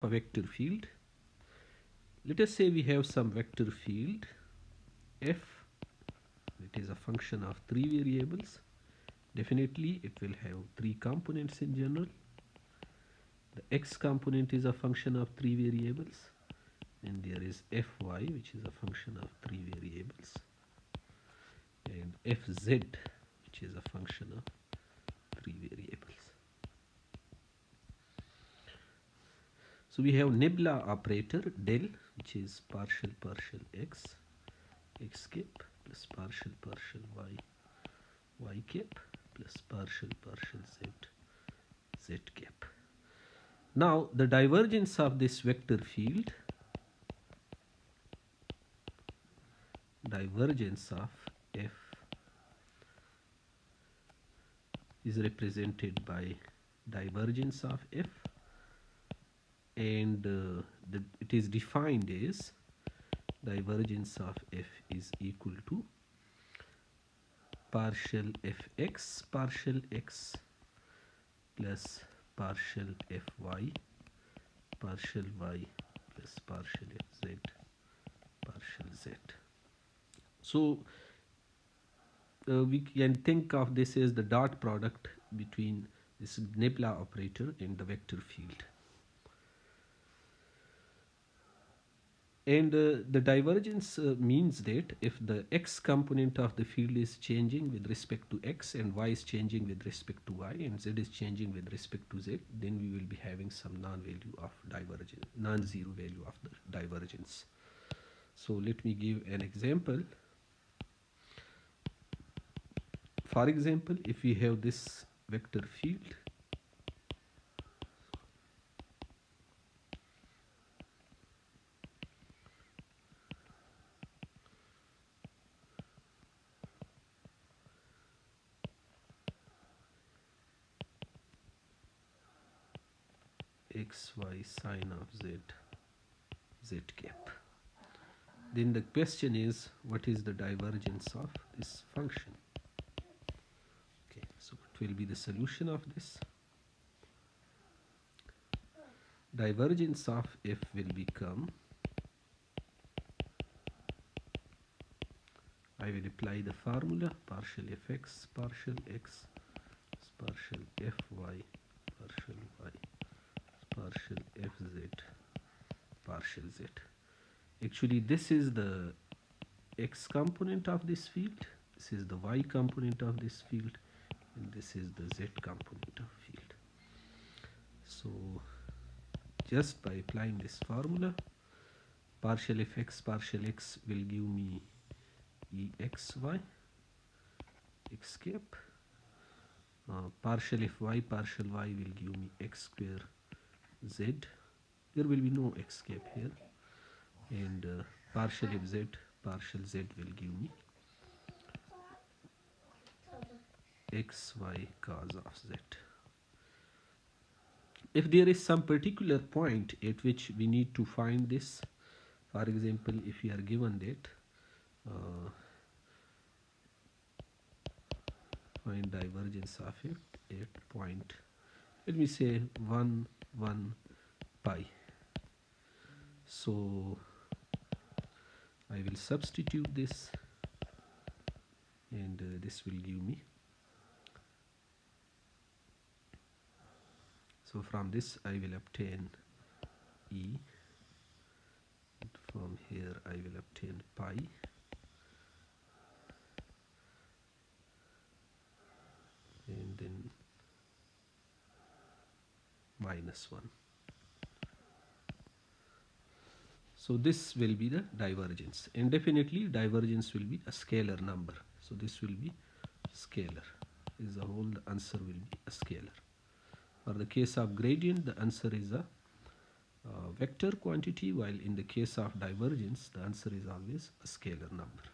a vector field. Let us say we have some vector field f. It is a function of three variables. Definitely it will have three components in general. The x component is a function of three variables, and there is fy, which is a function of three variables, and fz, which is a function of three variables. So we have nebula operator del, which is partial x cap plus partial y cap plus partial z cap. Now the divergence of this vector field, divergence of f, is represented by divergence of f, and it is defined as divergence of f is equal to partial fx partial x plus partial fy partial y plus partial fz partial z. So we can think of this as the dot product between this nebula operator and the vector field. And the divergence means that if the x component of the field is changing with respect to x, and y is changing with respect to y, and z is changing with respect to z, then we will be having some non-zero value of the divergence. So let me give an example. For example, if we have this vector field, xy sine of z cap, then the question is, what is the divergence of this function? Okay, so what will be the solution of this? Divergence of f will become, I will apply the formula partial fx partial x partial fy partial y partial fz partial z. Actually, this is the x component of this field, this is the y component of this field, and this is the z component of field. So just by applying this formula, partial fx partial x will give me exy x cap, partial fy partial y will give me x square z, there will be no x cap here, and partial fz partial z will give me xy cos of z. If there is some particular point at which we need to find this, for example, if we are given that find divergence of it at point, let me say 1 1 pi, so I will substitute this, and this will give me, so from this I will obtain E, and from here I will obtain pi, and then minus 1. So this will be the divergence, and definitely divergence will be a scalar number, so this will be scalar. As a whole, the answer will be a scalar. For the case of gradient, the answer is a vector quantity, while in the case of divergence, the answer is always a scalar number.